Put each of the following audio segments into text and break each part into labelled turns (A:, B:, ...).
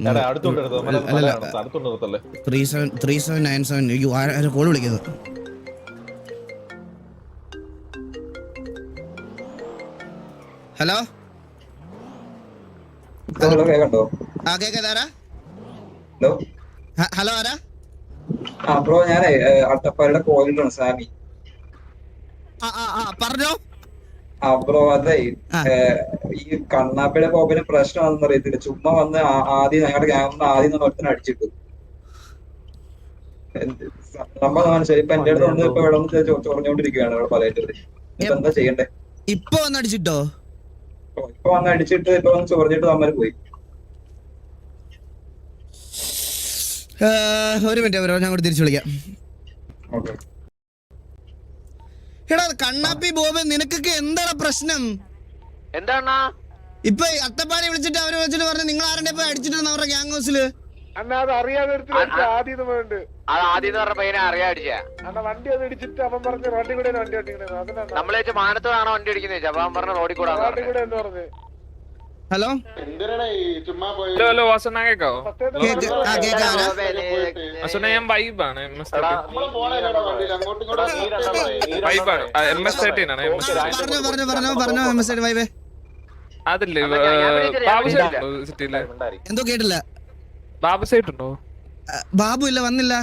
A: 3797. അയ്യോ ആരോ കോൾ വിളിക്കുന്നത്. Hello കേക്കാതാരാ? Hello ആരാ?
B: ബ്രോ ഞാനേ അട്ടപ്പാടിയുടെ കോയിലാണ് സാമി.
A: പറഞ്ഞോ.
B: ബ്രോ അതെ ഈ കണ്ണാപ്പിയുടെ ബോബിന് പ്രശ്നമാണെന്ന് അറിയത്തില്ല. ചുമ്മാ വന്ന് ആദ്യം ഞങ്ങളുടെ ഗ്യാങ്ങിൽ ആദ്യം ഒരുത്തനെ അടിച്ചിട്ടു. സംഭവം മനസ്സിലായി. ഇപ്പൊ എന്റെ അടുത്ത് വന്ന് ഇപ്പൊ ഇവിടെ ചൊറഞ്ഞോണ്ടിരിക്കുകയാണ് ഇവിടെ പലയിട്ടത്. ഇപ്പൊ എന്താ ചെയ്യണ്ടേ?
A: ഇപ്പൊ വന്ന് അടിച്ചിട്ടോ?
B: ഇപ്പൊ വന്ന് അടിച്ചിട്ട് ഇപ്പൊ വന്ന് ചൊറഞ്ഞിട്ട് തമ്മിൽ പോയി.
A: ഒരു മിനിറ്റ് ബ്രോ, ഞാൻ കൂടി തിരിച്ചു വിളിക്കാം. എടാ കണ്ണാപ്പി ബോബെ, നിനക്കൊക്കെ എന്താണ് പ്രശ്നം?
C: എന്താണ്
A: ഇപ്പൊ അട്ടപ്പാടി വിളിച്ചിട്ട് അവര് വിളിച്ചിട്ട് പറഞ്ഞു നിങ്ങൾ ആരുടെ ഇപ്പൊ അടിച്ചിട്ടുണ്ട് അവരുടെ ഗ്യാങ് ഹൗസില്.
C: മാനത്തോടാണോ വണ്ടി അടിക്കുന്നത്? അപ്പൊ അവൻ പറഞ്ഞ റോഡിൽ കൂടെ.
A: ഹലോ
D: ഹലോ വാസന കേക്കാവോ? വാസന ഞാൻ വൈബാണ്, വൈബാണ് MS13 ആണ്. അതില്ലേ ബാബു സൈഡ് സിറ്റിയില്?
A: എന്തോ കേട്ടില്ല.
D: ബാബു സൈഡ് ഉണ്ടോ?
A: ബാബു ഇല്ല, വന്നില്ല.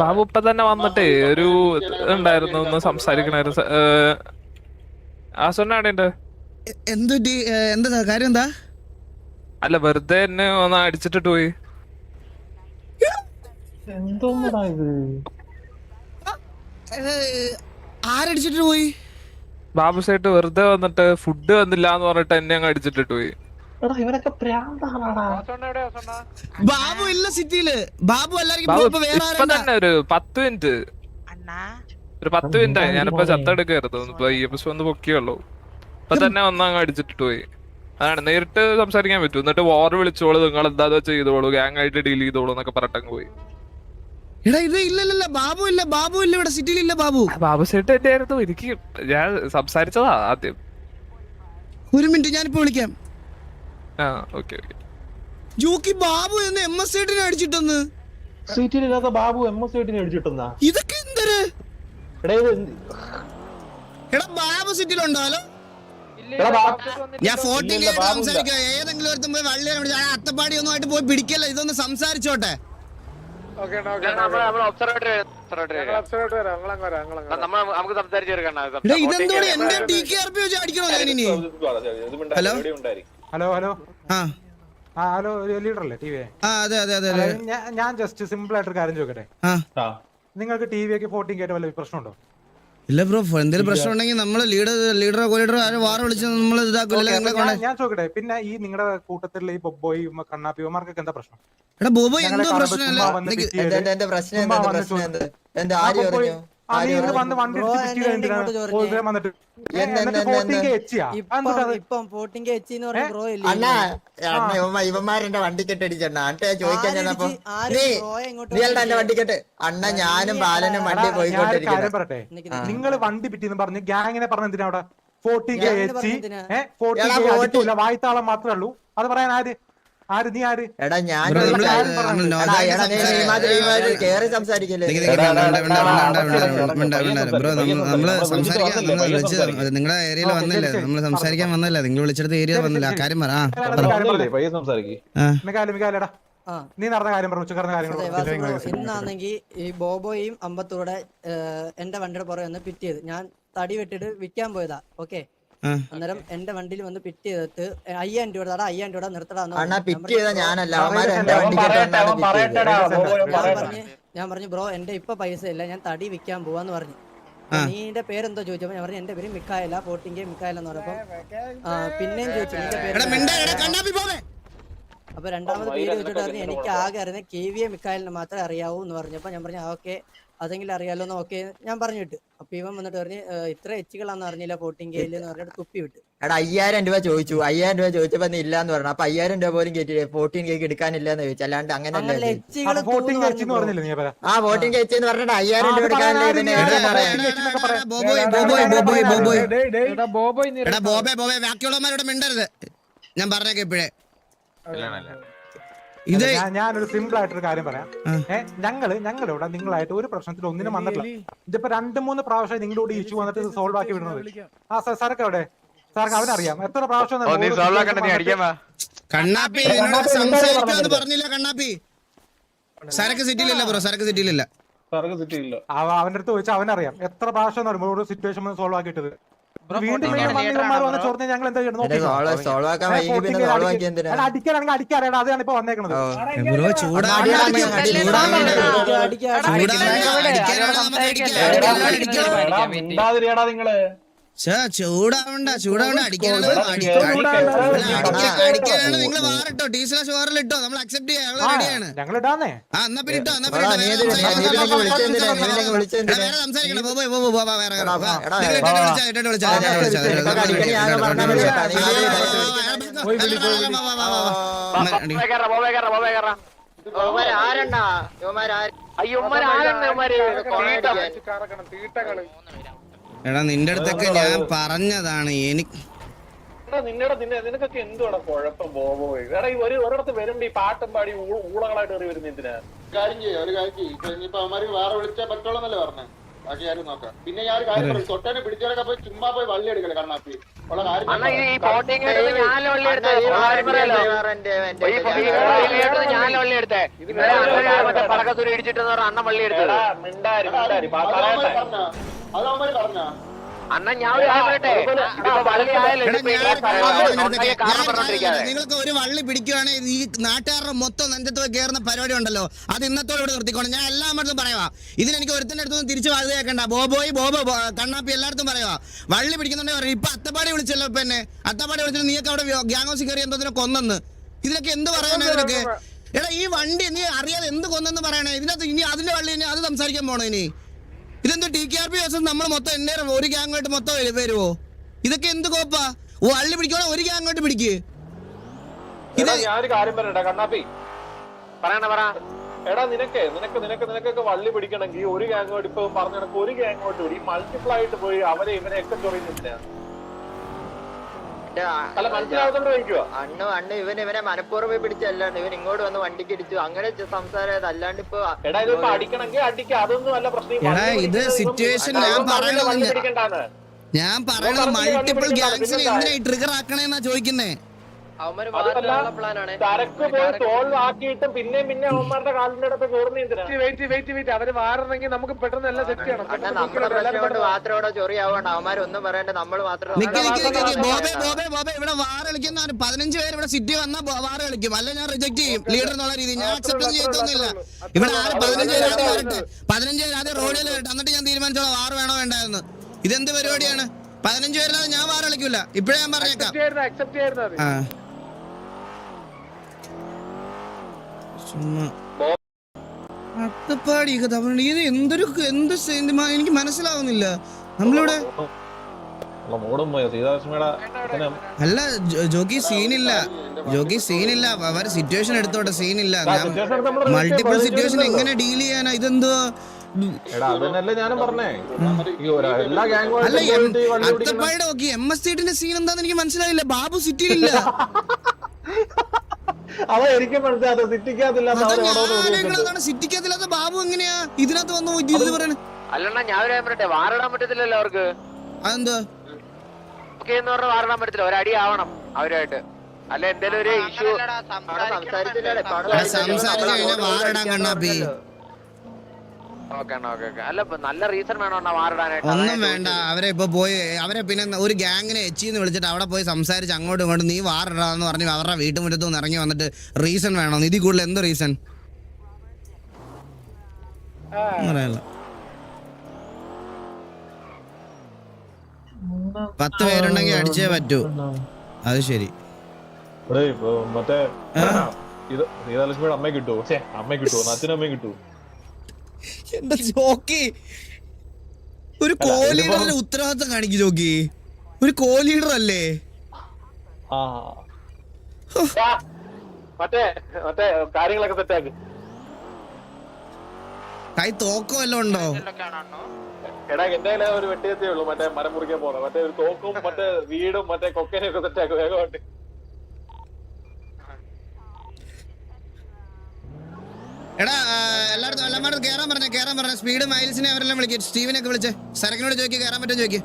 D: ബാബു ഇപ്പൊ തന്നെ വന്നിട്ടേ ഒരു ഉണ്ടായിരുന്നു, ഒന്ന് സംസാരിക്കണായിരുന്നു. ആസോണ്ണ അവിടെ ഉണ്ട്.
A: എന്താ കാര്യം? എന്താ?
D: അല്ല വെറുതെ എന്നെ ഒന്ന് അടിച്ചിട്ടിട്ട് പോയി.
A: ആരടിച്ചിട്ട് പോയി?
D: ബാബു സൈഡ് വെറുതെ വന്നിട്ട് ഫുഡ് വന്നില്ല എന്ന് പറഞ്ഞിട്ട് എന്നെ അങ്ങ് അടിച്ചിട്ടിട്ട് പോയി.
A: ബാബു ഇല്ല സിറ്റിയില്. ബാബു
D: ഇപ്പൊ തന്നെ ഒരു 10 മിനിറ്റ് ആയി. ഞാനിപ്പോ ചത്തെടുക്കായിരുന്നു. ഇപ്പൊ EMS വന്ന് പൊക്കിയുള്ളൂ. ഇപ്പൊ തന്നെ ഒന്നങ്ങ് അടിച്ചിട്ടിട്ട് പോയി. അതാണ്, നേരിട്ട് സംസാരിക്കാൻ പറ്റും. എന്നിട്ട് വാർ വിളിച്ചോളൂ, നിങ്ങൾ എന്താ ചെയ്തോളൂ, ഗ്യാങ് ആയിട്ട് ഡീൽ ചെയ്തോളൂ എന്നൊക്കെ പറഞ്ഞിട്ടങ്ങ് പോയി.
A: എടാ ഇത് ഇല്ല, ബാബു ഇല്ല ഇവിടെ സിറ്റിയിൽ ഇല്ല.
D: ബാബു സേട്ട് എന്റെ ആയിരുന്നു. എനിക്ക് ഞാൻ സംസാരിച്ചതാ ആദ്യം.
A: ഒരു മിനിറ്റ്, ഞാനിപ്പോ വിളിക്കാം.
D: ഓക്കെ.
A: ജോക്കി ബാബു എന്ന് MS13 അടിച്ചിട്ടെന്ന്.
E: സിറ്റിയിലില്ലാത്ത ബാബു MS13 അടിച്ചിട്ടെന്നാ?
A: ഇതൊക്കെ എന്തര്? എടാ ബാബു സിറ്റിയിലുണ്ടോ? ഞാൻ 14 സംസാരിക്കാം. ഏതെങ്കിലും ഒരുത്തും പോയി വള്ളിയെ അട്ടപ്പാടി ഒന്നും ആയിട്ട് പോയി പിടിക്കല്ല. ഇതൊന്ന് സംസാരിച്ചോട്ടെ. ഇതെന്തോടെ എന്റെ TKRP വെച്ച് അടിക്കണോ ഞാനിനി?
E: ഹലോ ലീഡർ അല്ലേ TV?
A: അതെ.
E: ഞാൻ ജസ്റ്റ് സിമ്പിൾ ആയിട്ടൊരു കാര്യം ചോദിക്കട്ടെ. നിങ്ങൾക്ക് TV ഒക്കെ 14K വല്ല പ്രശ്നമുണ്ടോ?
A: ഇല്ല ബ്രോ, എന്തെങ്കിലും പ്രശ്നം ഉണ്ടെങ്കിൽ നമ്മള് ലീഡറോ കോലീഡറോ ആരും വാറ വിളിച്ച് നമ്മൾ ഇതാക്കില്ല.
E: ഞാൻ ചോദിക്കട്ടെ, പിന്നെ ഈ നിങ്ങളുടെ കൂട്ടത്തിലുള്ള ഈ ബൊബോയ് കണ്ണാപ്പിമാർക്കൊക്കെ എന്താ പ്രശ്നം?
A: എടാ ബോബോയ് എന്തോ പ്രശ്നമല്ല.
E: വന്ന് വണ്ടി വന്നിട്ട്
F: ഇവന്മാരെന്റെ വണ്ടിക്കെട്ടടിച്ചെണ്ണ ചോദിക്കാൻ ചെന്നപ്പോ എന്റെ വണ്ടിക്കെട്ട് അണ്ണ ഞാനും ബാലനും വണ്ടി പോയിക്കൊണ്ടിരിക്കും.
E: പറട്ടെ, നിങ്ങൾ വണ്ടി പിറ്റിന്ന് പറഞ്ഞ് ഗ്യാങ്ങിനെ പറഞ്ഞ എന്തിനാ അവിടെ? 14K എച്ചി 14K വായ്ത്താളം മാത്രമേ ഉള്ളൂ. അത് പറയാൻ ആര്?
F: എടാ ഞാൻ കേറി സംസാരിക്കല്ലേ?
A: നിങ്ങളുടെ ഏരിയയിൽ വന്നില്ല, നമ്മള് സംസാരിക്കാൻ വന്നല്ല. നിങ്ങൾ വിളിച്ചെടുത്ത ഏരിയ വന്നില്ല. ആ കാര്യം പറ.
E: നീ നടന്ന കാര്യം പറഞ്ഞു.
G: ഇന്നാണെങ്കിൽ ഈ ബോബോയും അമ്പത്തൂടെ എന്റെ വണ്ടിയുടെ പുറകെ വന്ന് പിറ്റ് ചെയ്ത് ഞാൻ തടി വെട്ടിട്ട് വിൽക്കാൻ പോയതാ. ഓക്കെ, അന്നേരം എന്റെ വണ്ടിയിൽ വന്ന് പിറ്റ് ചെയ്തിട്ട് 5000 രൂപ 5000 രൂപ നിർത്തടാന്ന് ഞാൻ പറഞ്ഞു. ബ്രോ എന്റെ ഇപ്പൊ പൈസ ഇല്ല, ഞാൻ തടി വിൽക്കാൻ പോവാന്ന് പറഞ്ഞു. നീന്റെ പേരെന്തോ ചോദിച്ചപ്പോ ഞാൻ പറഞ്ഞു എന്റെ പേര് മിക്കായല, 14K മിക്കായല എന്ന് പറഞ്ഞപ്പോ പിന്നെയും ചോദിച്ചു നിന്റെ പേര്. അപ്പൊ രണ്ടാമത് പേര് ചോദിച്ചിട്ട് പറഞ്ഞു എനിക്ക് ആകെ അറിയുന്നത് KVA മിക്കായലിന് മാത്രമേ അറിയാവൂ എന്ന് പറഞ്ഞപ്പോ ഞാൻ പറഞ്ഞു ഓക്കെ അതെങ്കിലും അറിയാലോ എന്ന്. ഓക്കെ ഞാൻ പറഞ്ഞിട്ട് അപ്പൊ ഇവൻ വന്നിട്ട് പറഞ്ഞ് ഇത്ര എച്ചുകളാന്ന് അറിഞ്ഞില്ല 14K എന്ന് പറഞ്ഞിട്ട് തുപ്പി വിട്ട്.
F: എടാ 5000 രൂപ ചോദിച്ചു. 5000 രൂപ ചോദിച്ചപ്പോ നീ ഇല്ലാന്ന് പറഞ്ഞു. അപ്പൊ 5000 രൂപ പോലും കേട്ടില്ലേ? 14K എടുക്കാനില്ലെന്ന് ചോദിച്ചു. അല്ലാണ്ട് അങ്ങനെയല്ലേ?
E: 14K എന്ന് പറഞ്ഞില്ലേ?
F: 14K എന്ന് പറഞ്ഞിട്ട് 5000 രൂപ എടുക്കാനില്ല.
A: ബാക്കിയുള്ളവന്മാരോട് മിണ്ടരുത്. ഞാൻ പറഞ്ഞേക്കെ ഇപ്പോഴേ ഇത്
E: ഞാനൊരു സിമ്പിൾ ആയിട്ടൊരു കാര്യം പറയാം. ഞങ്ങളിവിടെ നിങ്ങളായിട്ട് ഒരു പ്രശ്നത്തിൽ ഒന്നിനും വന്നിട്ടില്ല. ഇതിപ്പോ 2-3 പ്രാവശ്യം നിങ്ങളുടെ ഇഷ്യൂ വന്നിട്ട് സോൾവ് ആക്കി വിടുന്നത്. ആ സാർക്ക് എവിടെ? സാർക്ക് അവനറിയാം എത്ര പ്രാവശ്യം
A: കണ്ണാപ്പി നിന്നോട് സംസാരിക്കാന്ന് പറഞ്ഞില്ല. കണ്ണാപ്പി സരക്ക് സിറ്റിയിലില്ല ബ്രോ, സരക്ക് സിറ്റിയിലില്ല.
E: അവന്റെ അടുത്ത് ചോദിച്ചാൽ അവനറിയാം എത്ര പ്രാവശ്യം ഒരു സിറ്റുവേഷൻ സോൾവ് ആക്കിയിട്ടത്. വീണ്ടും വന്ന് ചോദിച്ചാൽ ഞങ്ങൾ എന്താ അടിക്കാനാണെങ്കിൽ അടിക്കാറാണ്. അതാണ് ഇപ്പൊ വന്നേക്കണത്.
A: ബ്രോ ചൂടാവണ്ട, അടിക്കാനാണ് നിങ്ങൾ വാറിട്ടോ, ടീച്ചറെ ഷോറിലിട്ടോ, നമ്മൾ അക്സെപ്റ്റ് ചെയ്യാൻ റെഡിയാണ്.
E: ഞങ്ങളിടാന്നേ.
A: ആ എന്നാ പിന്നെ ഇട്ടോ, എന്നാ പിന്നെ വേറെ സംസാരിക്കണം. വേറെ എടാ നിന്റെ അടുത്തൊക്കെ ഞാൻ പറഞ്ഞതാണ്. എനിക്ക്
H: നിനക്കൊക്കെ എന്തുവാണ് കുഴപ്പം? ബോബോയ് എടാ ഈ ഒരിടത്ത് വരുമ്പോ ഈ പാട്ടും പാടി ഊളകളായിട്ട് കയറി വരുന്ന എന്തിനാ? കാര്യം ചെയ്യാം, ഒരു കാര്യം ചെയ്യും. ഇനിയിപ്പോ അവന്മാർക്ക് വേറെ വിളിച്ചാൽ പറ്റുള്ളന്നല്ലേ പറഞ്ഞേ. ബാക്കി കാര്യം നോക്കാം. പിന്നെ ഞാൻ ഒരു കാര്യം പറയും, തൊട്ടനെ പിടിച്ചവരൊക്കെ പോയി ചുമ്മാ പോയി വള്ളി എടുക്കല്ലേ കണ്ണാപ്പി ഉള്ള കാര്യം. അത് അവന്മാര് പറഞ്ഞാ
A: നിങ്ങൾക്ക് ഒരു വള്ളി പിടിക്കുവാണെങ്കിൽ ഈ നാട്ടുകാരുടെ മൊത്തം നെഞ്ചത്ത് കയറുന്ന പരിപാടി ഉണ്ടല്ലോ, അത് ഇന്നത്തോടെ നിർത്തിക്കോണം. ഞാൻ എല്ലായിടത്തും പറയാ, ഇതിനെനിക്ക് ഒരുത്തിന്റെ അടുത്തൊന്നും തിരിച്ചു വാഴ കേൾക്കണ്ട. ബോബോ കണ്ണാപ്പി എല്ലായിടത്തും പറയാ, വള്ളി പിടിക്കുന്നുണ്ടെങ്കിൽ പറയും. ഇപ്പൊ അത്തപ്പാടി വിളിച്ചല്ലോ, പിന്നെ അത്തപ്പാടി വിളിച്ചിട്ട് നീയൊക്കെ അവിടെ ഗ്യാങ് ഹൗസിൽ കയറി എന്തോ കൊന്നെന്ന്. ഇതിനൊക്കെ എന്ത് പറയാനാ ഇതിനൊക്കെ? എടാ ഈ വണ്ടി നീ അറിയാതെ എന്ത് കൊന്നെന്ന് പറയണേ. ഇതിനകത്ത് ഇനി അതിന്റെ വള്ളി ഇനി അത് സംസാരിക്കാൻ പോണോ ഇനി? ഇതെന്തോ TKRP ദിവസം നമ്മൾ മൊത്തം എന്നെ ഒരു ഗ്യാങ്ങായിട്ട് മൊത്തം വരുവോ? ഇതൊക്കെ എന്ത് കോപ്പാ? വള്ളി പിടിക്കണോ ഒരു ഗ്യാങ്ങായിട്ട് പിടിക്ക്.
H: ഞാനൊരു കാര്യം പറയട്ടെ കണ്ണാപ്പി, എടാ നിനക്കൊക്കെ വള്ളി പിടിക്കണമെങ്കിൽ ഒരു ഗ്യാങ്ങോട്ട് ഇപ്പൊ പറഞ്ഞ ഒരു ഗ്യാങ്ങോട്ട് കൂടി മൾട്ടിപ്ലൈ ആയിട്ട് പോയി അവരെ ഇവരെയൊക്കെ ചൊറിയുന്നില്ല.
F: അണ്ണു ഇവനെ മനഃപൂർവ്വം പിടിച്ചല്ലാണ്ട് ഇവൻ ഇങ്ങോട്ട് വന്ന് വണ്ടിക്ക് ഇടിച്ചു അങ്ങനെ സംസാരം. അല്ലാണ്ട് ഇപ്പൊ
H: എടാ ഇതിപ്പോ അടിക്കണമെങ്കിൽ അടിക്കുക, അതൊന്നും അല്ല പ്രശ്നം.
A: ഇത് സിറ്റുവേഷൻ ഞാൻ പറയണത് മൾട്ടിപ്പിൾ ഗ്യാങ്സിനെ എന്തിനാ ട്രിഗർ ആക്കണേന്നാ ചോദിക്കുന്നേ.
H: തരക്ക് പോയി സോൾവ് ആക്കിയിട്ട് പിന്നെ അവന്മാരുടെ കാലിന്റെ അടുത്ത് കയറുന്ന അവര് മാറണമെങ്കിൽ നമുക്ക് പെട്ടെന്ന് എല്ലാം സെറ്റ് ചെയ്യണം.
F: മാത്രം ചൊറിയാവണ്ട അവന്മാരൊന്നും പറയണ്ട, നമ്മൾ മാത്രം.
A: ഇവിടെ വാറ കളിക്കുന്ന 15 പേര് ഇവിടെ സിറ്റി വന്നാൽ വാറ കളിക്കും, അല്ല ഞാൻ റിജക്ട് ചെയ്യും ലീഡർ എന്നുള്ള രീതിയിൽ. ഞാൻ അക്സെപ്റ്റ് ഒന്നും ചെയ്തൊന്നുമില്ല. ഇവിടെ 15 പേര് ആദ്യം റോഡിൽ വരട്ടെ, എന്നിട്ട് ഞാൻ തീരുമാനിച്ചോളാം വാറ് വേണോ വേണ്ടായിരുന്നു. ഇതെന്ത് പരിപാടിയാണ്? 15 പേരില്ലാതെ ഞാൻ വാറ കളിക്കൂല. ഇപ്പഴേ ഞാൻ പറഞ്ഞേക്കാം. അട്ടപ്പാടി ഇത് എന്തൊരു എനിക്ക് മനസ്സിലാവുന്നില്ല. നമ്മളിവിടെ അല്ല ജോക്കി സീനില്ല, അവര് സിറ്റുവേഷൻ എടുത്തോട്ടെ, സീനില്ല. മൾട്ടിപ്പിൾ സിറ്റുവേഷൻ എങ്ങനെ ഡീൽ ചെയ്യാനാ? ഇതെന്തോ അല്ല അട്ടപ്പാടിയുടെ ഓക്കെ MS-ന്റെ സീൻ എന്താന്ന് എനിക്ക് മനസ്സിലായില്ല. ബാബു സിറ്റിയിലില്ല. സിറ്റിക്കകത്തില്ലാത്ത ബാബു എങ്ങനെയാ ഇതിനകത്ത് വന്നു ഇത് പറയണ?
C: അല്ലണ്ണ ഞാൻ പറയട്ടെ, വാറിടാൻ പറ്റത്തില്ലല്ലോ അവർക്ക്.
A: അതെന്താ
C: വാറിടാൻ പറ്റത്തില്ല, ഒരടി ആവണം അവരായിട്ട്. അല്ല എന്തേലും ഒരു ഇഷ്യൂ
A: സംസാരിച്ചു വാറിടാൻ കണ്ണാപ്പി.
C: അല്ല നല്ല റീസൺ വേണോ വാറിടാനായിട്ട്?
A: ഒന്നും വേണ്ട. അവരെ ഇപ്പൊ പോയി പിന്നെ ഒരു ഗ്യാങ്ങിനെ എച്ചിന്ന് വിളിച്ചിട്ട് അവിടെ പോയി സംസാരിച്ച് അങ്ങോട്ടും ഇങ്ങോട്ടും നീ വാറിടാന്ന് പറഞ്ഞ് അവരുടെ വീട്ടുമുറ്റത്ത് നിന്ന് ഇറങ്ങി വന്നിട്ട് റീസൺ വേണോ? ഇതിൽ കൂടുതൽ എന്ത് റീസൺ പറയല്ല. 10 പേരുണ്ടെങ്കിൽ അടിച്ചേ പറ്റൂ. അത് ശരി.
H: മറ്റേ അമ്മ കിട്ടുമോ? അച്ഛനും അമ്മയും കിട്ടുമോ?
A: എന്താ ജോക്കി ഒരു കോ-ലീഡറിന്റെ ഉത്തരവാദിത്തം കാണിക്കും ജോക്കി. ഒരു കോ-ലീഡർ അല്ലേ?
H: മറ്റേ കാര്യങ്ങളൊക്കെ സെറ്റാക്കി.
A: കൈ തോക്കോ വല്ലതും ഉണ്ടോ?
H: എടാ എന്റെ ഒരു വെട്ടിയത്തേ ഉള്ളൂ, മറ്റേ മരം മുറിക്കാൻ പോണം. മറ്റേ ഒരു തോക്കും മറ്റേ വീടും മറ്റേ കൊക്കനെയൊക്കെ സെറ്റാക്കും വേഗമായിട്ട്.
A: എടാ എല്ലായിടത്തും എല്ലാമാരും കയറാൻ പറഞ്ഞ സ്പീഡ് മൈൽസിനെ അവരെല്ലാം വിളിക്കും. സ്റ്റീവിനൊക്കെ വിളിച്ച് സരക്കിനോട് ചോദിക്കുക കയറാൻ പറ്റും ചോദിക്കും.